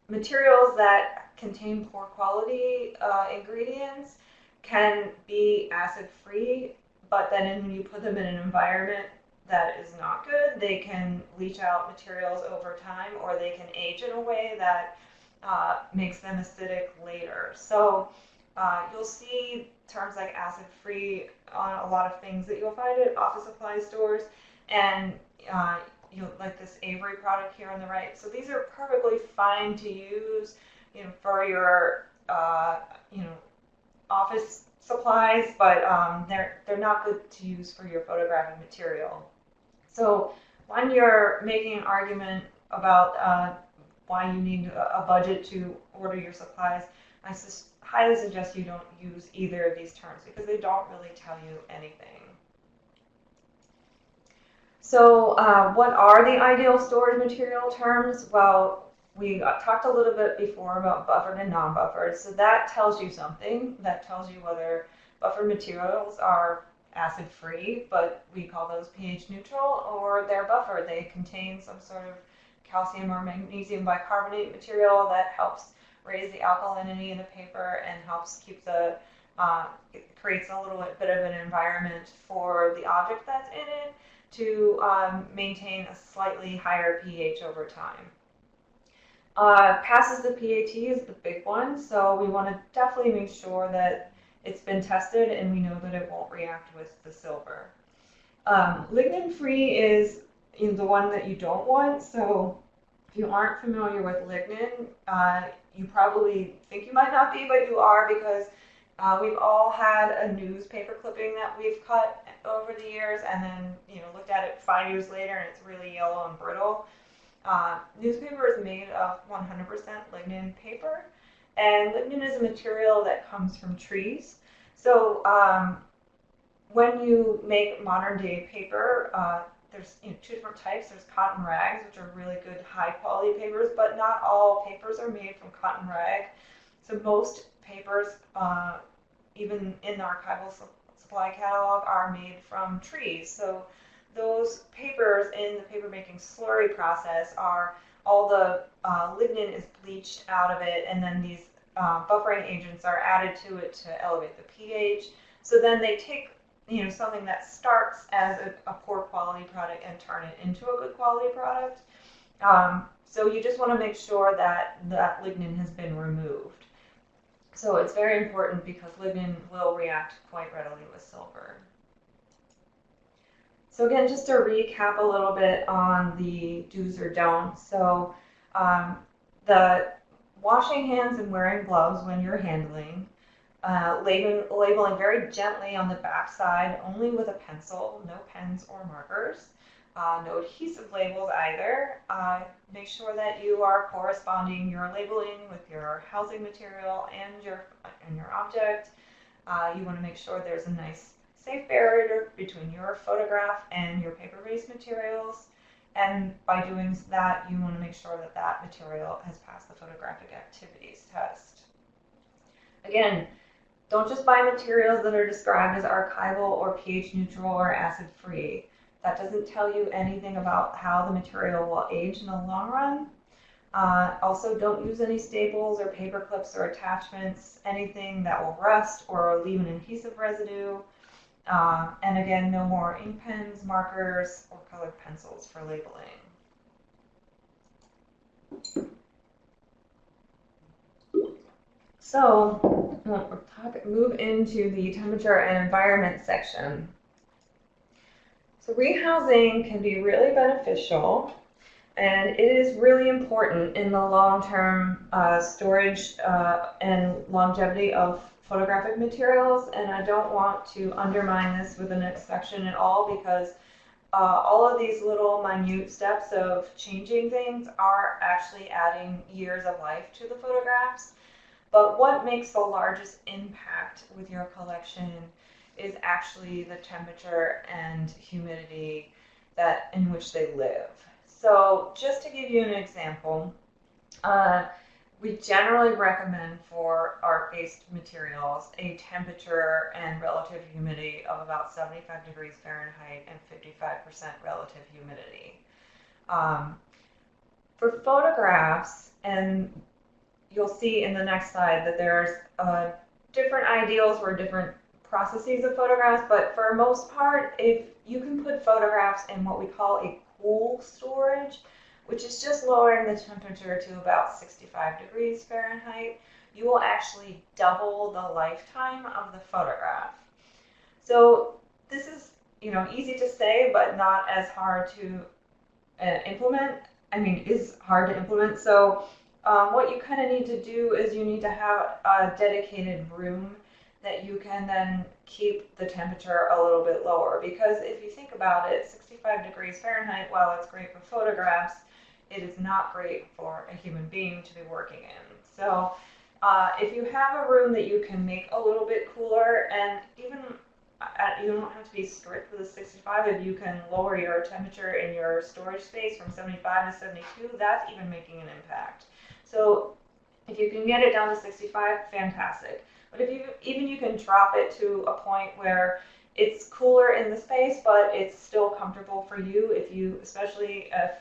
materials that contain poor quality ingredients can be acid-free, but then when you put them in an environment that is not good, they can leach out materials over time, or they can age in a way that makes them acidic later. So you'll see terms like acid-free on a lot of things that you'll find at office supply stores, and like this Avery product here on the right. So these are perfectly fine to use, for your, office supplies, but they're not good to use for your photographic material. So when you're making an argument about why you need a budget to order your supplies, I highly suggest you don't use either of these terms because they don't really tell you anything. So what are the ideal storage material terms? Well, we talked a little bit before about buffered and non-buffered. So that tells you something. That tells you whether buffered materials are acid-free, but we call those pH neutral, or they're buffered. They contain some sort of calcium or magnesium bicarbonate material that helps raise the alkalinity in the paper and helps keep the it creates a little bit of an environment for the object that's in it to maintain a slightly higher pH over time. Passes the PAT is the big one, so we want to definitely make sure that it's been tested and we know that it won't react with the silver. Lignin-free is the one that you don't want, so if you aren't familiar with lignin, you probably think you might not be, but you are, because we've all had a newspaper clipping that we've cut over the years and then looked at it 5 years later and it's really yellow and brittle. Newspaper is made of 100% lignin paper, and lignin is a material that comes from trees. So when you make modern day paper, there's two different types. There's cotton rags, which are really good high quality papers, but not all papers are made from cotton rag. So most papers, even in the archival supply catalog, are made from trees. So those papers in the paper making slurry process are all the lignin is bleached out of it, and then these buffering agents are added to it to elevate the pH. So then they take something that starts as a poor quality product and turn it into a good quality product. So you just want to make sure that that lignin has been removed. So it's very important because lignin will react quite readily with silver. So again, just to recap a little bit on the do's or don'ts. So the washing hands and wearing gloves when you're handling, labeling very gently on the back side, only with a pencil, no pens or markers, no adhesive labels either. Make sure that you are corresponding your labeling with your housing material and your object. You want to make sure there's a nice safe barrier between your photograph and your paper-based materials, and by doing that, you want to make sure that that material has passed the photographic activities test. Again, don't just buy materials that are described as archival or pH neutral or acid free. That doesn't tell you anything about how the material will age in the long run. Also, don't use any staples or paper clips or attachments, anything that will rust or leave an adhesive residue. And again, no more ink pens, markers, or colored pencils for labeling. So we'll move into the temperature and environment section. So rehousing can be really beneficial, and it is really important in the long-term storage and longevity of photographic materials, and I don't want to undermine this with the next section at all, because all of these little minute steps of changing things are actually adding years of life to the photographs. But what makes the largest impact with your collection is actually the temperature and humidity in which they live. So just to give you an example, we generally recommend for art-based materials a temperature and relative humidity of about 75 degrees Fahrenheit and 55% relative humidity. For photographs, and you'll see in the next slide that there's different ideals for different processes of photographs, but for most part, if you can put photographs in what we call a cool storage, which is just lowering the temperature to about 65 degrees Fahrenheit, you will actually double the lifetime of the photograph. So this is, easy to say, but not as hard to implement. I mean, is hard to implement. So what you kind of need to do is you need to have a dedicated room that you can then keep the temperature a little bit lower. Because if you think about it, 65 degrees Fahrenheit, while it's great for photographs, it is not great for a human being to be working in. So if you have a room that you can make a little bit cooler, and even you don't have to be strict with the 65, if you can lower your temperature in your storage space from 75 to 72, that's even making an impact. So if you can get it down to 65, fantastic. But if you can drop it to a point where it's cooler in the space, but it's still comfortable for you, especially if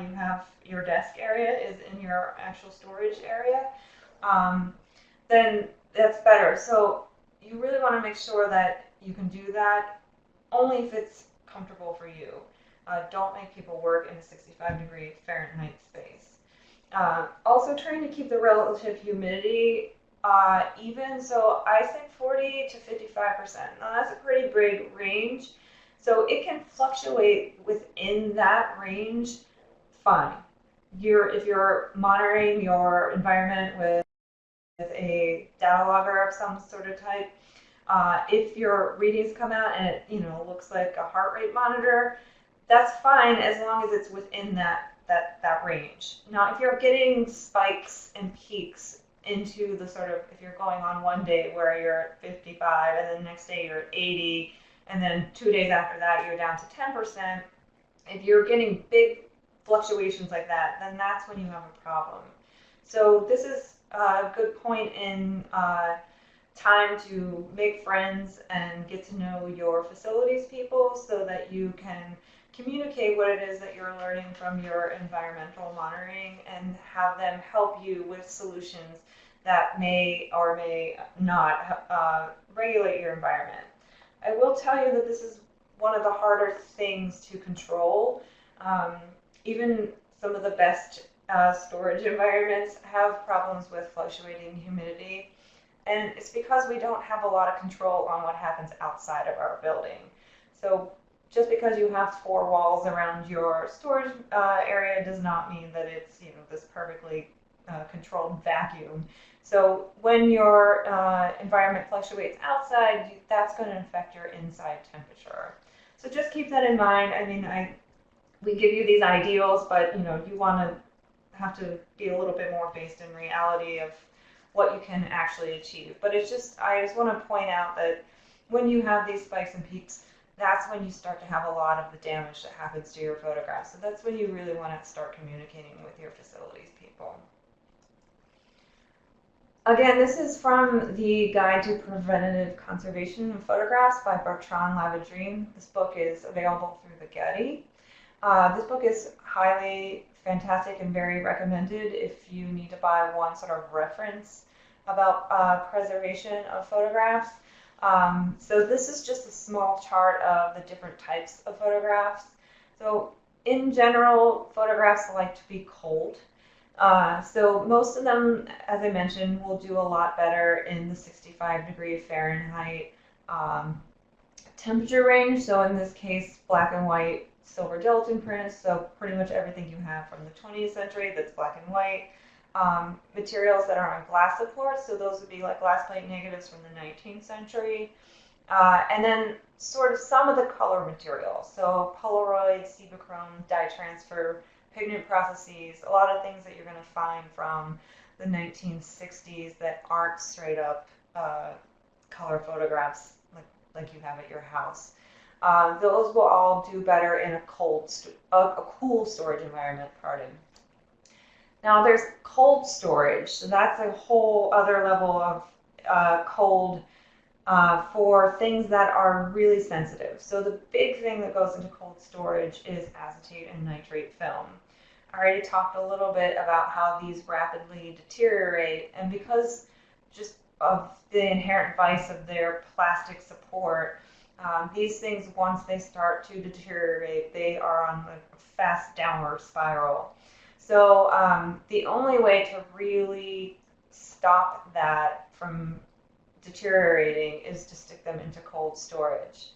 you have your desk area is in your actual storage area, then that's better. So you really want to make sure that you can do that only if it's comfortable for you. Don't make people work in a 65-degree Fahrenheit space. Also trying to keep the relative humidity even, so I think 40 to 55%. Now that's a pretty big range, so it can fluctuate within that range fine. If you're monitoring your environment with a data logger of some sort of type, if your readings come out and it looks like a heart rate monitor, that's fine as long as it's within that range. Now, if you're getting spikes and peaks into the sort of, if you're going on one day where you're at 55 and then the next day you're at 80 and then 2 days after that you're down to 10%, if you're getting big fluctuations like that, then that's when you have a problem. So this is a good point in time to make friends and get to know your facilities people so that you can communicate what it is that you're learning from your environmental monitoring and have them help you with solutions that may or may not regulate your environment. I will tell you that this is one of the harder things to control. Even some of the best storage environments have problems with fluctuating humidity, and it's because we don't have a lot of control on what happens outside of our building. So just because you have 4 walls around your storage area does not mean that it's this perfectly controlled vacuum. So when your environment fluctuates outside, that's going to affect your inside temperature. So just keep that in mind. I mean, we give you these ideals, but you want to have to be a little bit more based in reality of what you can actually achieve. But I just want to point out that when you have these spikes and peaks, that's when you start to have a lot of the damage that happens to your photographs. So that's when you really want to start communicating with your facilities people. Again, this is from the Guide to Preventative Conservation of Photographs by Bertrand Lavadrine. This book is available through the Getty. This book is highly fantastic and very recommended if you need to buy one sort of reference about preservation of photographs. So this is just a small chart of the different types of photographs. So in general, photographs like to be cold. So most of them, as I mentioned, will do a lot better in the 65-degree Fahrenheit temperature range. So in this case, black and white silver gelatin prints, so pretty much everything you have from the 20th century that's black and white. Materials that are on glass supports, so those would be like glass plate negatives from the 19th century. And then sort of some of the color materials, so Polaroid, Cibachrome, dye transfer, pigment processes, a lot of things that you're going to find from the 1960s that aren't straight up color photographs like you have at your house. Those will all do better in a cool storage environment, pardon. Now there's cold storage, so that's a whole other level of cold for things that are really sensitive. So the big thing that goes into cold storage is acetate and nitrate film. I already talked a little bit about how these rapidly deteriorate, and because just of the inherent vice of their plastic support, these things, once they start to deteriorate, they are on a fast downward spiral. So the only way to really stop that from deteriorating is to stick them into cold storage.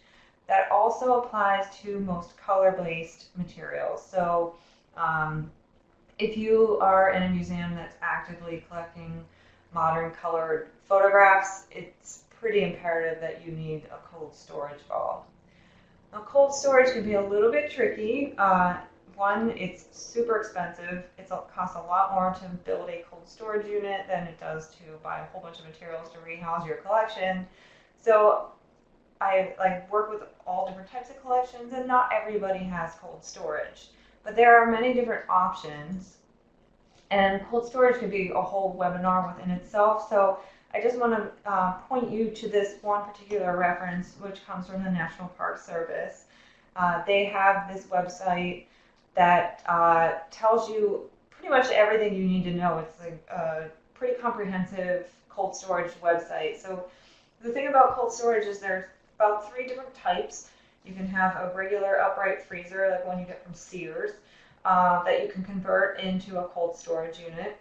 That also applies to most color-based materials. So if you are in a museum that's actively collecting modern colored photographs, it's pretty imperative that you need a cold storage vault. Now, cold storage can be a little bit tricky. One, it's super expensive. It costs a lot more to build a cold storage unit than it does to buy a whole bunch of materials to rehouse your collection. So I work with all different types of collections, and not everybody has cold storage. But there are many different options, and cold storage can be a whole webinar within itself. So I just want to point you to this one particular reference, which comes from the National Park Service. They have this website that tells you pretty much everything you need to know. It's a pretty comprehensive cold storage website. So The thing about cold storage is there's about 3 different types. You can have a regular upright freezer, like one you get from Sears, that you can convert into a cold storage unit.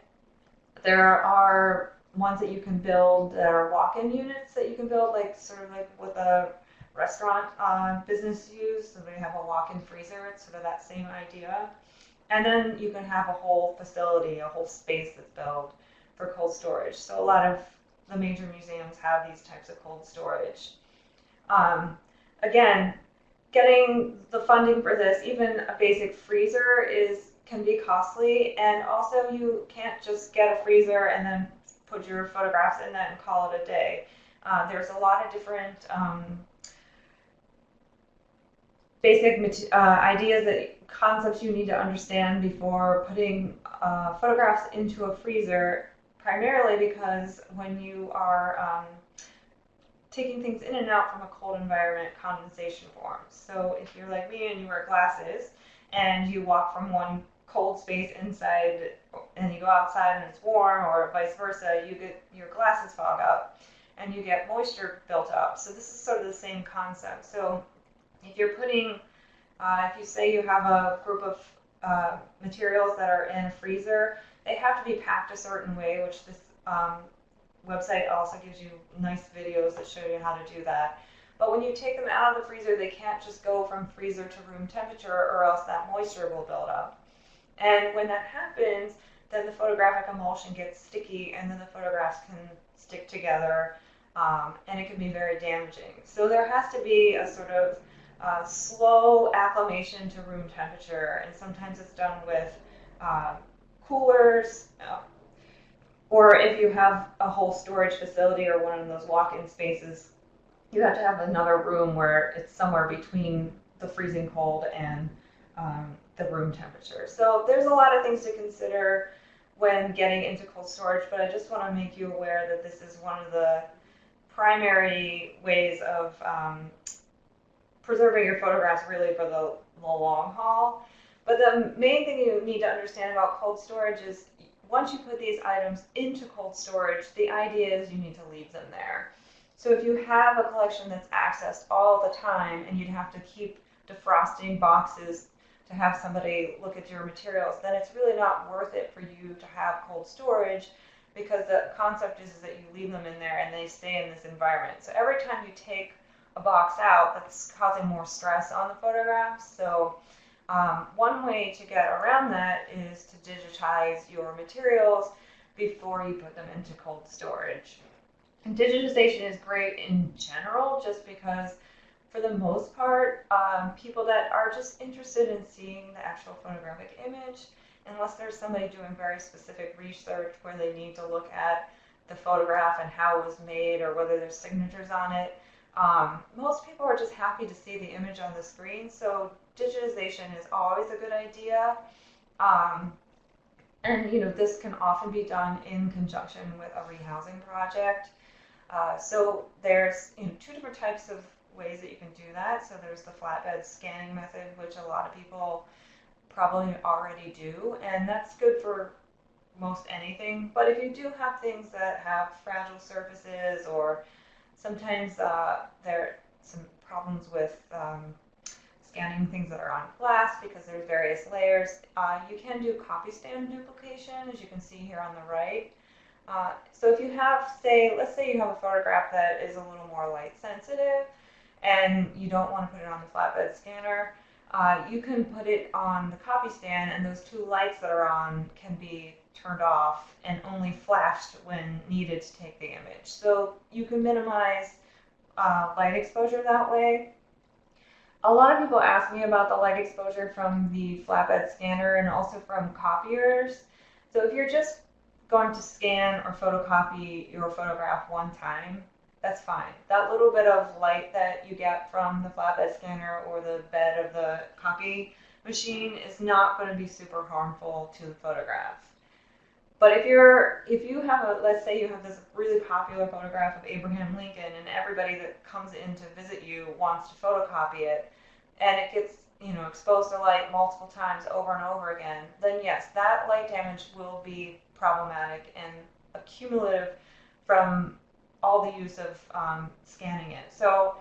There are ones that you can build that are walk-in units that you can build, like sort of like what the restaurant business use. So they have a walk-in freezer. It's sort of that same idea. And then you can have a whole facility, a whole space that's built for cold storage. So a lot of the major museums have these types of cold storage. Again, getting the funding for this, even a basic freezer, can be costly, and also you can't just get a freezer and then put your photographs in that and call it a day. There's a lot of different basic ideas, concepts you need to understand before putting photographs into a freezer, primarily because when you are taking things in and out from a cold environment, condensation forms. So if you're like me and you wear glasses and you walk from one cold space inside and you go outside and it's warm, or vice versa, you get your glasses fog up and you get moisture built up. So this is sort of the same concept. So if you're putting, if you say you have a group of materials that are in a freezer, they have to be packed a certain way, which this website also gives you nice videos that show you how to do that. But when you take them out of the freezer, they can't just go from freezer to room temperature, or else that moisture will build up. And when that happens, then the photographic emulsion gets sticky, and then the photographs can stick together, and it can be very damaging. So there has to be a sort of slow acclimation to room temperature, and sometimes it's done with coolers, or if you have a whole storage facility or one of those walk-in spaces, you have to have another room where it's somewhere between the freezing cold and the room temperature. So there's a lot of things to consider when getting into cold storage, but I just want to make you aware that this is one of the primary ways of preserving your photographs really for the long haul. But the main thing you need to understand about cold storage is once you put these items into cold storage, the idea is you need to leave them there. So if you have a collection that's accessed all the time and you'd have to keep defrosting boxes to have somebody look at your materials, then it's really not worth it for you to have cold storage, because the concept is that you leave them in there and they stay in this environment. So every time you take a box out, that's causing more stress on the photographs. So one way to get around that is to digitize your materials before you put them into cold storage. And digitization is great in general, just because for the most part, people that are just interested in seeing the actual photographic image, unless there's somebody doing very specific research where they need to look at the photograph and how it was made or whether there's signatures on it, most people are just happy to see the image on the screen. So digitization is always a good idea. And this can often be done in conjunction with a rehousing project. So there's 2 different types of ways that you can do that. So there's the flatbed scanning method, which a lot of people probably already do, and that's good for most anything. But if you do have things that have fragile surfaces, or sometimes there are some problems with scanning things that are on glass because there's various layers, you can do copy stand duplication, as you can see here on the right. So if you have, let's say you have a photograph that is a little more light sensitive and you don't want to put it on the flatbed scanner, you can put it on the copy stand, and those 2 lights that are on can be turned off and only flashed when needed to take the image. So you can minimize light exposure that way. A lot of people ask me about the light exposure from the flatbed scanner and also from copiers. So if you're just going to scan or photocopy your photograph one time, that's fine. That little bit of light that you get from the flatbed scanner or the bed of the copy machine is not going to be super harmful to the photograph. But if you have let's say you have this really popular photograph of Abraham Lincoln, and everybody that comes in to visit you wants to photocopy it, and it gets exposed to light multiple times over and over again, then yes, that light damage will be problematic and accumulative from all the use of scanning it. So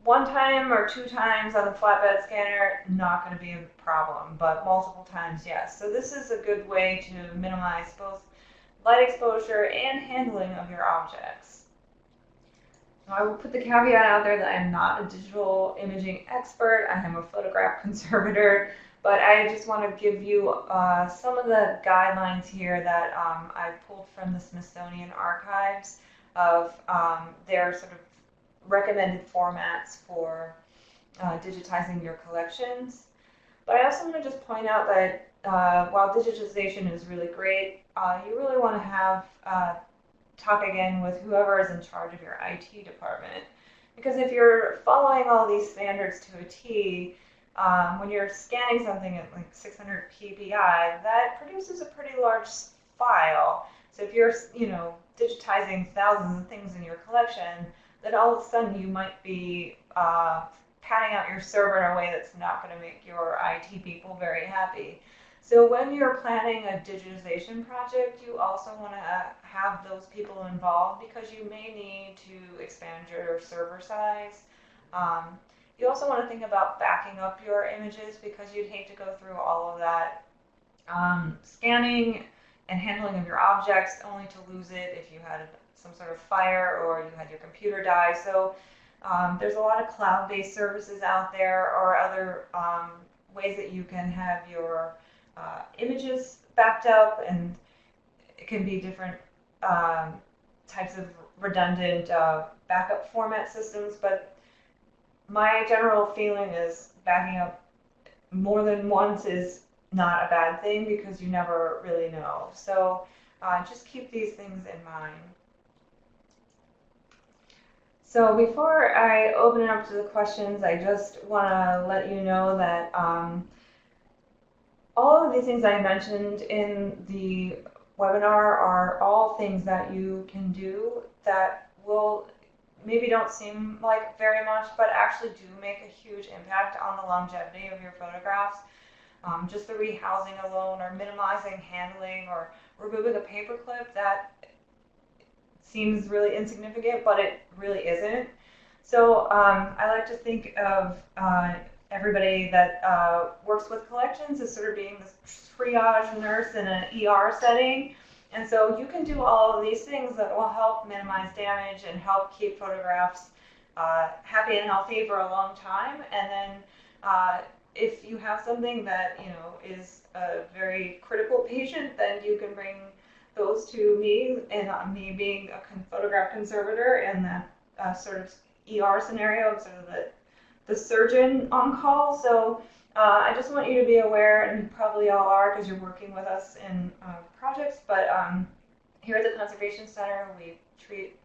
1 time or 2 times on the flatbed scanner, not going to be a problem, but multiple times, yes. So this is a good way to minimize both light exposure and handling of your objects. Now, I will put the caveat out there that I'm not a digital imaging expert. I am a photograph conservator, but I just want to give you some of the guidelines here that I pulled from the Smithsonian Archives of their sort of recommended formats for digitizing your collections. But I also want to just point out that while digitization is really great, you really want to have talk again with whoever is in charge of your IT department. Because if you're following all these standards to a T, when you're scanning something at like 600 ppi, that produces a pretty large file. So if you're, digitizing thousands of things in your collection, then all of a sudden you might be padding out your server in a way that's not going to make your IT people very happy. So when you're planning a digitization project, you also want to have those people involved because you may need to expand your server size. You also want to think about backing up your images because you'd hate to go through all of that scanning and handling of your objects only to lose it if you had some sort of fire or you had your computer die. So there's a lot of cloud-based services out there or other ways that you can have your images backed up, and it can be different types of redundant backup format systems, but my general feeling is backing up more than once is not a bad thing because you never really know. So just keep these things in mind. So before I open it up to the questions, I just want to let you know that all of these things I mentioned in the webinar are all things that you can do that will maybe don't seem like very much, but actually do make a huge impact on the longevity of your photographs. Just the rehousing alone, or minimizing handling, or removing a paper clip, that seems really insignificant, but it really isn't. So I like to think of everybody that works with collections as sort of being this triage nurse in an ER setting. And so you can do all of these things that will help minimize damage and help keep photographs happy and healthy for a long time. And then if you have something that is a very critical patient, then you can bring those to me, and me being a photograph conservator in that sort of ER scenario, sort of the surgeon on call. So I just want you to be aware, and you probably all are because you're working with us in projects, but here at the Conservation Center, we treat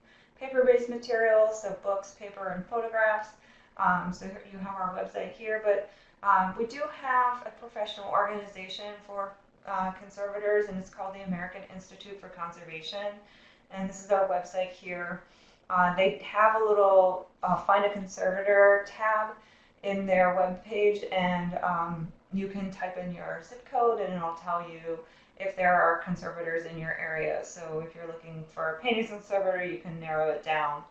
paper-based materials, so books, paper, and photographs. So you have our website here, but we do have a professional organization for conservators, and it's called the American Institute for Conservation, and this is our website here. They have a little Find a Conservator tab in their webpage, and you can type in your zip code and it'll tell you if there are conservators in your area. So if you're looking for a painting conservator, you can narrow it down.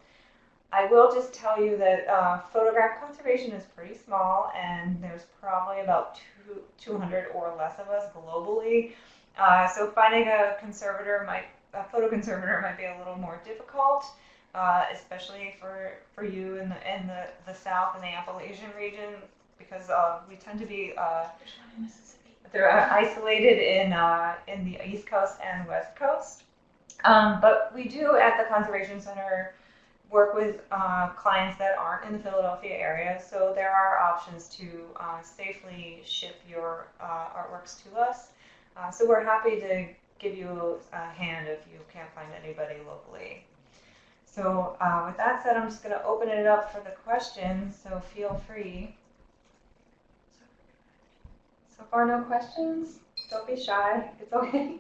I will just tell you that photograph conservation is pretty small, and there's probably about 200 or less of us globally. So finding a photo conservator might be a little more difficult, especially for you in the South and the Appalachian region, because we tend to be they're isolated in the East Coast and West Coast. But we do at the Conservation Center work with clients that aren't in the Philadelphia area, so there are options to safely ship your artworks to us. So we're happy to give you a hand if you can't find anybody locally. So with that said, I'm just going to open it up for the questions, so feel free. So far, no questions? Don't be shy. It's okay.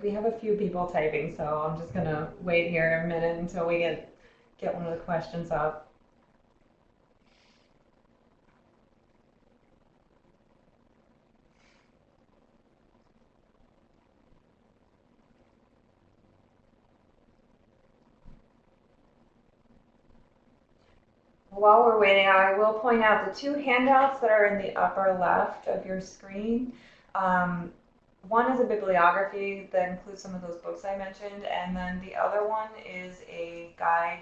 We have a few people typing, so I'm just gonna wait here a minute until we get one of the questions up. While we're waiting, I will point out the two handouts that are in the upper left of your screen. One is a bibliography that includes some of those books I mentioned, and then the other one is a guide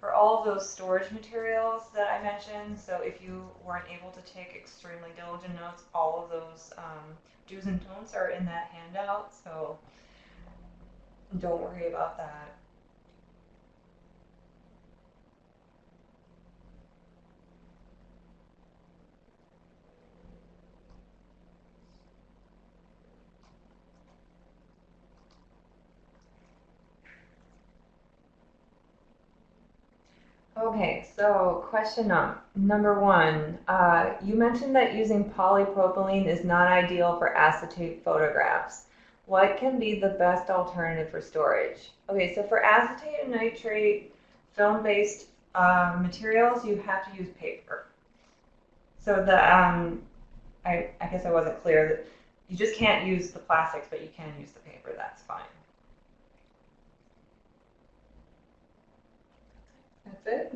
for all of those storage materials that I mentioned. So if you weren't able to take extremely diligent notes, all of those do's and don'ts are in that handout, so don't worry about that. Okay, so question number one. You mentioned that using polypropylene is not ideal for acetate photographs. What can be the best alternative for storage? Okay, so for acetate and nitrate film-based materials, you have to use paper. So I guess I wasn't clear that you just can't use the plastics, but you can use the paper. That's fine. That's it?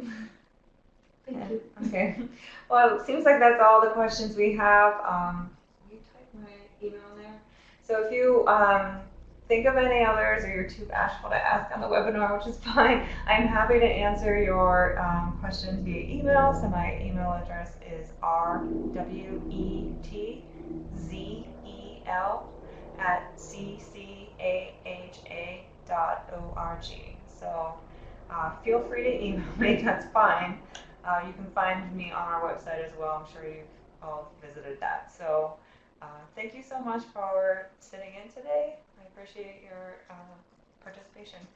Thank you. Okay. Well, it seems like that's all the questions we have. Will you type my email in there? So if you think of any others or you're too bashful to ask on the webinar, which is fine, I'm happy to answer your questions via email. So my email address is rwetzel@ccah.org. So feel free to email me, that's fine. You can find me on our website as well. I'm sure you've all visited that. So thank you so much for sitting in today. I appreciate your participation.